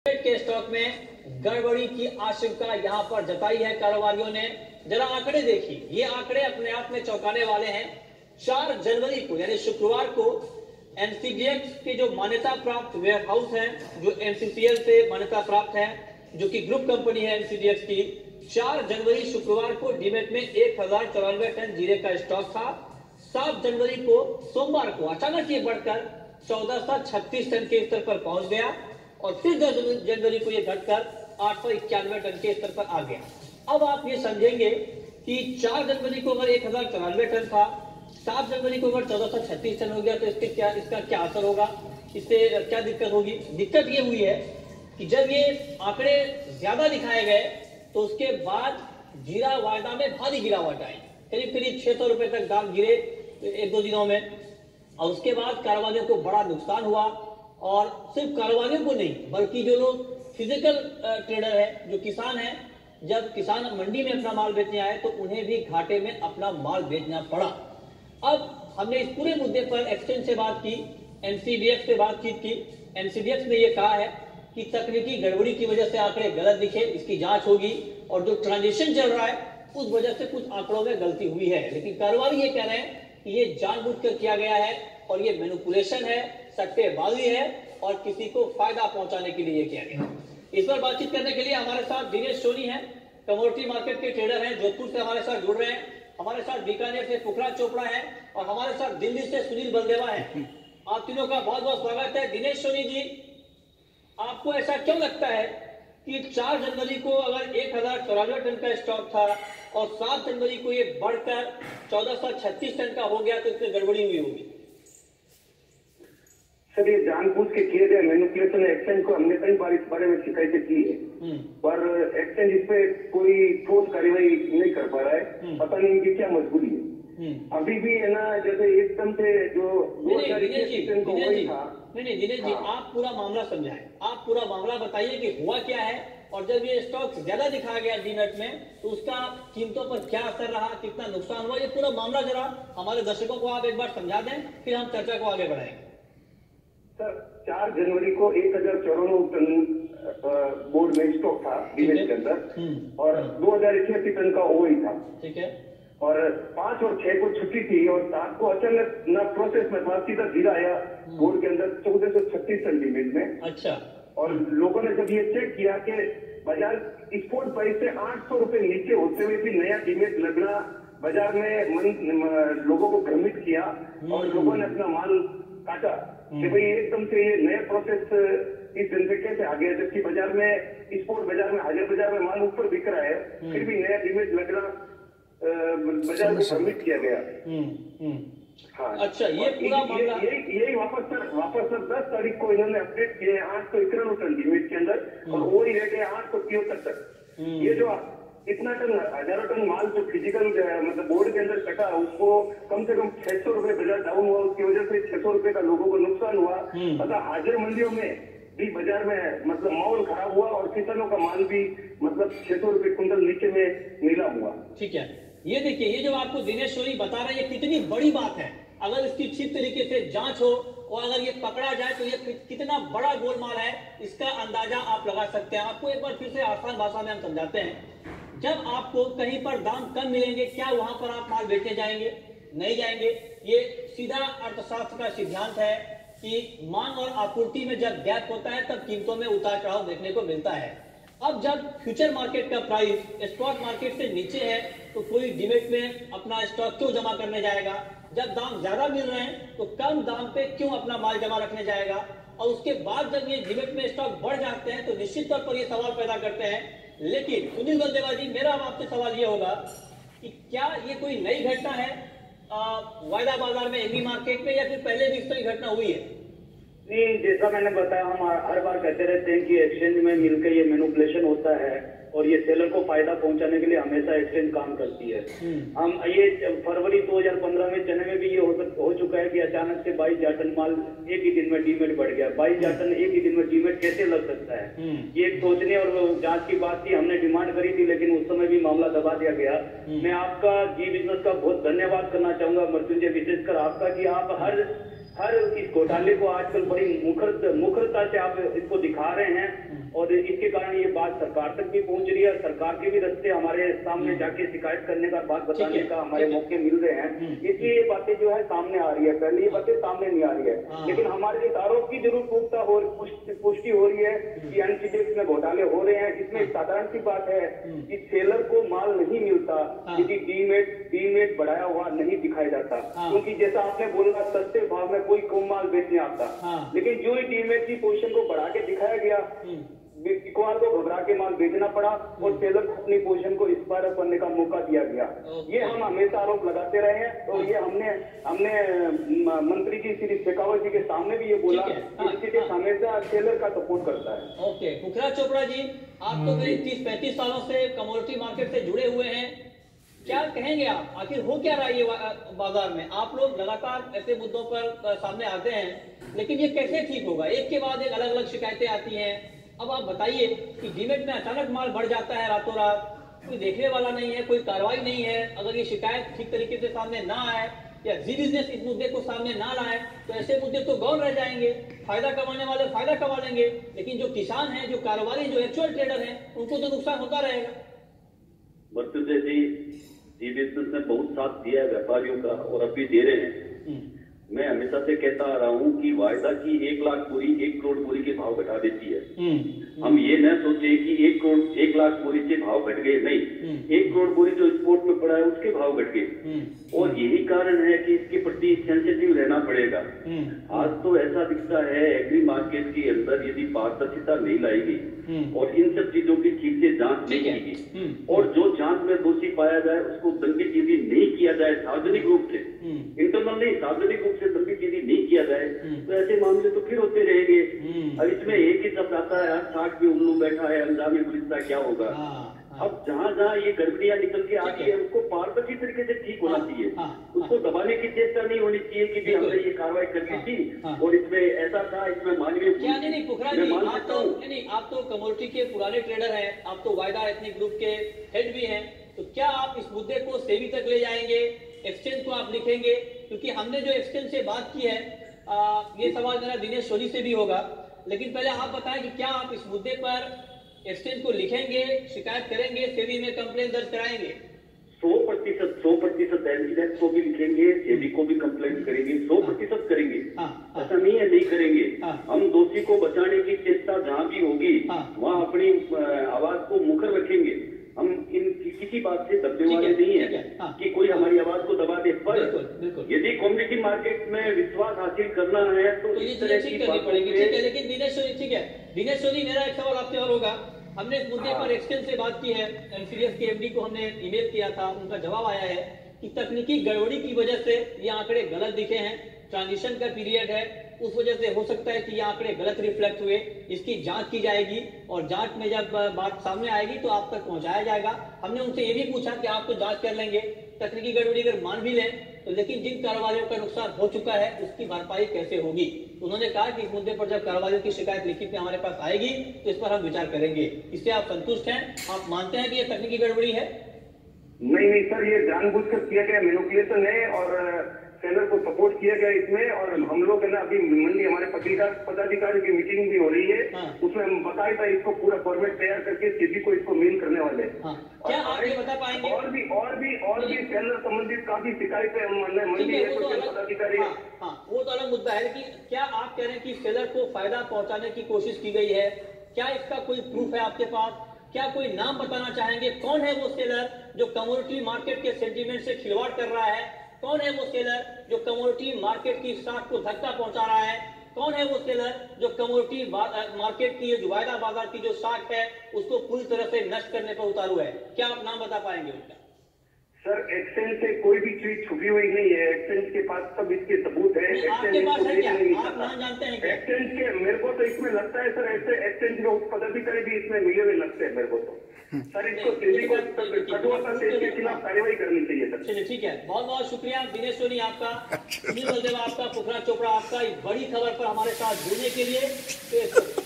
के स्टॉक में गड़बड़ी की आशंका यहां पर जताई है कारोबारियों ने। जरा आंकड़े देखिए, ये आंकड़े अपने आप में चौंकाने वाले हैं। 4 जनवरी को यानी शुक्रवार को एनसीडीएक्स के जो मान्यता प्राप्त वेयर हाउस है, जो एमसीसीएल से मान्यता प्राप्त है, जो कि ग्रुप कंपनी है एनसीडीएक्स की, 4 जनवरी शुक्रवार को डीमेट में 1094 टन जीरे का स्टॉक था। 7 जनवरी को सोमवार को अचानक ये बढ़कर 1436 टन के स्तर पर पहुंच गया और फिर 10 जनवरी को ये घटकर 891 टन के स्तर पर आ गया। अब आप ये समझेंगे कि 4 जनवरी को अगर 1094 टन था, 7 जनवरी को अगर 1436 टन हो गया तो इसका क्या असर होगा, इससे क्या दिक्कत होगी। दिक्कत ये हुई है कि जब ये आंकड़े ज्यादा दिखाए गए तो उसके बाद जीरा वायदा में भारी गिरावट आई, करीब 600 रुपए तक दाम गिरे 1-2 दिनों में। और उसके बाद कारोबारियों को बड़ा नुकसान हुआ और सिर्फ कारोबारियों को नहीं बल्कि जो लोग फिजिकल ट्रेडर है, जो किसान है, जब किसान मंडी में अपना माल बेचने आए तो उन्हें भी घाटे में अपना माल बेचना पड़ा। अब हमने इस पूरे मुद्दे पर एक्सचेंज से बात की, एनसीडीएक्स से बातचीत की। एनसीडीएक्स ने यह कहा है कि तकनीकी गड़बड़ी की वजह से आंकड़े गलत दिखे, इसकी जांच होगी और जो ट्रांजेक्शन चल रहा है उस वजह से कुछ आंकड़ों में गलती हुई है। लेकिन कारोबारी ये कह रहे हैं कि ये जानबूझकर किया गया है और ये मैनिपुलेशन है, सट्टेबाजी है और किसी को फायदा पहुंचाने के लिए किया गया। इस पर बातचीत करने के लिए हमारे साथ दिनेश सोनी हैं, कमोडिटी मार्केट के ट्रेडर हैं, जोधपुर से हमारे साथ जुड़ रहे हैं। हमारे साथ बीकानेर से पुखराज चोपड़ा है और हमारे साथ दिल्ली से सुनील बलदेवा है। आप तीनों का बहुत बहुत स्वागत है। दिनेश सोनी जी, आपको ऐसा क्यों लगता है कि 4 जनवरी को अगर 1094 टन का स्टॉक था और 7 जनवरी को ये बढ़कर 1436 टन का हो गया तो इसमें गड़बड़ी हुई होगी? सर, ये जानबूझ के किए गए मैनिपुलेशन एक्सचेंज को हमने कई बार इस बारे में शिकायतें की है, पर एक्सचेंज इस पे कोई ठोस कार्रवाई नहीं कर पा रहा है। पता नहीं इनकी क्या मजबूरी है। अभी भी है ना, जैसे एकदम से जो नहीं दिनेश जी, आप पूरा मामला समझाएं, आप पूरा मामला बताइए कि हुआ क्या है और जब ये स्टॉक ज्यादा दिखाया गया डीमेट में तो उसका कीमतों पर क्या असर रहा, कितना नुकसान हुआ, ये पूरा मामला जरा हमारे दर्शकों को आप एक बार समझा दें, फिर हम चर्चा को आगे बढ़ाएंगे। सर, 4 जनवरी को 1094 टन बोर्ड में स्टॉक था डीमेट के अंदर और 2088 टन का ओई था। ठीक है। और 5 और 6 को छुट्टी थी और 7 को अचानक न प्रोसेस में था, सीधा जीरा आया बोर्ड के अंदर 1436 टन डीमेट में। अच्छा। और लोगों ने जब ये चेक किया कि बाजार स्पोर्ट प्राइस से 800 रुपए नीचे होते हुए भी नया डीमेट लगना बाजार में लोगों को भ्रमित किया और लोगों ने अपना माल काटा कि भाई एकदम से ये नया प्रोसेस इस दिन से कैसे आ गया, जबकि बाजार में स्पोर्ट बाजार में हाजिर बाजार में माल ऊपर बिक रहा है, फिर भी नया डीमेट लगना बाजार को भ्रमित किया गया। हाँ। अच्छा, ये पूरा मामला यही वापस सर 10 तारीख को इन्होंने अपडेट किए 891 टन डीमेट के अंदर और वही रेट है 873 तक। ये जो इतना टन, हजारों टन माल जो फिजिकल मतलब बोर्ड के अंदर कटा, उसको कम से कम 600 रुपए बाजार डाउन हुआ, उसकी वजह से 600 रुपए का लोगों को नुकसान हुआ। तथा हाजिर मंडियों में भी बाजार में मतलब माहौल खराब हुआ और किसानों का माल भी मतलब 600 रुपए कुंटल नीचे में नीलाम हुआ। ठीक है, ये देखिए, ये जो आपको दिनेश सोनी बता रहे हैं, ये कितनी बड़ी बात है। अगर इसकी ठीक तरीके से जांच हो और अगर ये पकड़ा जाए तो ये कितना बड़ा गोलमाल है, इसका अंदाजा आप लगा सकते हैं। आपको एक बार फिर से आसान भाषा में हम समझाते हैं। जब आपको कहीं पर दाम कम मिलेंगे, क्या वहां पर आप माल बेचने जाएंगे? नहीं जाएंगे। ये सीधा अर्थशास्त्र का सिद्धांत है कि मांग और आपूर्ति में जब गैप होता है तब कीमतों में उतार चढ़ाव देखने को मिलता है। अब जब फ्यूचर मार्केट का प्राइस स्पॉट मार्केट से नीचे है तो कोई डीमेट में अपना स्टॉक क्यों जमा करने जाएगा? जब दाम ज्यादा मिल रहे हैं तो कम दाम पे क्यों अपना माल जमा रखने जाएगा? और उसके बाद जब ये डीमेट में स्टॉक बढ़ जाते हैं तो निश्चित तौर पर ये सवाल पैदा करते हैं। लेकिन सुनील बलदेवा जी, मेरा आपसे सवाल ये होगा कि क्या ये कोई नई घटना है वायदा बाजार में, एग्री मार्केट में, या फिर पहले भी इस तरह घटना हुई है? नहीं, जैसा मैंने बताया, हम हर बार कहते रहते हैं कि एक्सचेंज में मिलकर ये मैनिपुलेशन होता है और ये सेलर को फायदा पहुंचाने के लिए हमेशा एक्सचेंज काम करती है। हम ये फरवरी 2015 में चने में भी ये हो चुका है कि अचानक से 22,000 टन माल एक ही दिन में डीमेट बढ़ गया। 22,000 टन एक ही दिन में डीमेट कैसे लग सकता है? ये एक सोचने और जांच की बात थी। हमने डिमांड करी थी लेकिन उस समय भी मामला दबा दिया गया। मैं आपका जी बिजनेस का बहुत धन्यवाद करना चाहूंगा, मृत्युंजय, विशेषकर आपका, कि आप हर इस घोटाले को आजकल बड़ी मुखरता से आप इसको दिखा रहे हैं और इसके कारण ये बात सरकार तक भी पहुंच रही है। सरकार के भी रास्ते हमारे सामने जाके शिकायत करने का, बात बताने का हमारे मौके मिल रहे हैं, इसलिए ये बातें जो है सामने आ रही है। पहले ये बातें सामने नहीं आ रही है, लेकिन हमारे इस आरोप की जरूर पुष्टि हो रही है कि एनसीडीएक्स में घोटाले हो रहे हैं। इसमें साधारण सी बात है कि सेलर को माल नहीं मिलता यदि डीमेट बढ़ाया हुआ नहीं दिखाया जाता, क्योंकि जैसा आपने बोला सस्ते भाव में कोई कम माल बेचने आता, लेकिन जो ही डीमेट की पोजीशन को बढ़ा के दिखाया गया, बिकवाल को घबरा के माल बेचना पड़ा और सेलर को अपनी पोजीशन को एक्सपायर करने का मौका दिया गया। ये हम हमेशा आरोप लगाते रहे हैं और ये हमने मंत्री जी श्री शेखावत जी के सामने भी ये बोला कि हमेशा सेलर का सपोर्ट करता है। ओके, पुखराज चोपड़ा जी, आप तो 30-35 सालों से कमोडिटी मार्केट से जुड़े हुए हैं, क्या कहेंगे आप? आखिर हो क्या रहा है ये बाजार में? आप लोग लगातार ऐसे मुद्दों पर सामने आते हैं, लेकिन ये कैसे ठीक होगा? एक के बाद एक अलग अलग शिकायतें आती हैं। अब आप बताइए कि डीमेट में अचानक माल बढ़ जाता है रातों रात, कोई देखने वाला नहीं है, कोई कार्रवाई नहीं है। अगर ये शिकायत ठीक तरीके से सामने ना आए या जी बिजनेस इस मुद्दे को सामने ना लाए तो ऐसे मुद्दे तो गौर रह जाएंगे। फायदा कमाने वाले फायदा कमा लेंगे, लेकिन जो किसान हैं, जो कारोबारी, जो एक्चुअल ट्रेडर हैं, उनको तो नुकसान होता रहेगा। मर्तुजा जी बिजनेस ने बहुत साथ दिया है व्यापारियों का और अब भी दे रहे हैं। मैं हमेशा से कहता आ रहा हूँ कि वायदा की 1 लाख बोरी 1 करोड़ बोरी के भाव घटा देती है। हम ये न सोचे कि 1 लाख बोरी से भाव घट गए, नहीं, 1 करोड़ बोरी जो स्पोर्ट में पड़ा है उसके भाव घट गए। और यही कारण है कि इसके प्रति सेंसिटिव रहना पड़ेगा। आज तो ऐसा दिखता है एग्री मार्केट के अंदर यदि पारदर्शिता नहीं लाई गई और इन सब चीजों की ठीक से जांच नहीं की गई और जो जांच में दोषी पाया जाए उसको दंडित यदि नहीं किया जाए सार्वजनिक रूप से, इंटरनल नहीं, सार्वजनिक रूप से दंडित यदि नहीं किया जाए तो ऐसे मामले तो फिर होते रहेंगे। अब इसमें एक ही शब्द आता है, 60 में उल्लू बैठा है, अंजामी पुलिस का क्या होगा। अब जहाँ जहाँ ये गड़बड़ियां निकल के आती है उसको पारदर्शी तरीके से ठीक होना चाहिए। उसको दबाने की चेष्टा नहीं होनी चाहिए कि भी हमने ये कार्रवाई करनी थी और इसमें ऐसा था, इसमें मानवीय क्या नहीं पुखराज जी, आप तो कमोडिटी के पुराने ट्रेडर हैं, आप तो वायदा एथनिक ग्रुप के हेड भी हैं, तो क्या आप इस मुद्दे को सेबी तक ले जाएंगे? एक्सचेंज को आप लिखेंगे? क्योंकि हमने जो एक्सचेंज से बात की है, ये सवाल मेरा दिनेश सोनी से भी होगा, लेकिन पहले आप बताएं कि क्या आप इस मुद्दे पर एक्सचेंज को लिखेंगे, शिकायत करेंगे, सेबी में कंप्लेंट दर्ज कराएंगे? 100% एनसीडीएक्स को भी लिखेंगे, सेबी को भी कंप्लेंट करेंगे, 100% करेंगे। ऐसा नहीं है नहीं करेंगे। हम दोषी को बचाने की चेष्टा जहाँ भी होगी वहाँ अपनी आवाज को मुखर रखेंगे। हम इन किसी बात से दबने वाले नहीं है कि कोई हमारी आवाज को दबा दे। पर यदि कम्युनिटी मार्केट में विश्वास हासिल करना है तो इस तरह की बात पड़ेगी। लेकिन दिनेश सोनी, ठीक है दिनेश सोनी, मेरा एक सवाल आपसे और होगा। हमने इस मुद्दे पर एक्सचेंज से बात की है, एनसीडीएक्स के एमडी को हमने ईमेल किया था, उनका जवाब आया है कि तकनीकी गड़बड़ी की वजह से ये आंकड़े गलत दिखे हैं, ट्रांजिशन का पीरियड है, उस वजह से हो सकता है कि ये आंकड़े गलत रिफ्लेक्ट हुए, इसकी जांच की जाएगी और जांच में जब बात सामने आएगी तो आप तक पहुंचाया जाएगा। हमने उनसे ये भी पूछा कि आप तो जांच कर लेंगे, तकनीकी गड़बड़ी अगर मान भी लें तो, लेकिन जिन कारोबारियों का नुकसान हो चुका है उसकी भरपाई कैसे होगी? उन्होंने कहा कि इस मुद्दे पर जब कारोबारियों की शिकायत लिखित में हमारे पास आएगी तो इस पर हम विचार करेंगे। इससे आप संतुष्ट हैं? आप मानते हैं कि ये तकनीकी गड़बड़ी है? नहीं सर, ये जानबूझकर किया गया मैनिपुलेशन है और सेलर को सपोर्ट किया गया इसमें। और हम लोग है ना, अभी मंडी हमारे पदाधिकारी की मीटिंग भी हो रही है, उसमें हम बताया था इसको पूरा फॉर्मेट तैयार करके सेबी को इसको मेल करने वाले हैं। क्या आप ये बता पाएंगे? और भी सेलर संबंधित काफी शिकायतें मंडी पदाधिकारी। वो तो अलग मुद्दा है, लेकिन क्या आप कह रहे हैं कि सेलर को फायदा पहुंचाने की कोशिश की गई है? क्या इसका कोई प्रूफ है आपके पास? क्या कोई नाम बताना चाहेंगे? कौन है वो सेलर जो कमोडिटी मार्केट के सेंटीमेंट से खिलवाड़ कर रहा है? कौन है वो सेलर जो कमोडिटी मार्केट की स्टॉक को धक्का पहुंचा रहा है? कौन है वो सेलर जो कमोडिटी मार्केट की जो वायदा बाजार की जो स्टॉक है उसको पूरी तरह से नष्ट करने पर उतारू है? क्या आप नाम बता पाएंगे उसका? सर, एक्सचेंज से कोई भी चीज छुपी हुई नहीं है, एक्सचेंज के पास सब इसके सबूत है। आपके पास है क्या? आप नाम जानते हैं क्या? एक्सचेंज के मेरे को तो इसमें लगता है सर, ऐसे एक्सचेंज के पदाधिकारी भी इसमें मिले हुए लगते हैं मेरे को तो। सर, इसको सेबी को कठोरता से इसके खिलाफ कार्रवाई करनी चाहिए सर। चलिए ठीक है, बहुत बहुत शुक्रिया दिनेश सोनी आपका, सुनील बलदेव आपका, पुखराज चोपड़ा आपका, इस बड़ी खबर पर हमारे साथ जुड़ने के लिए।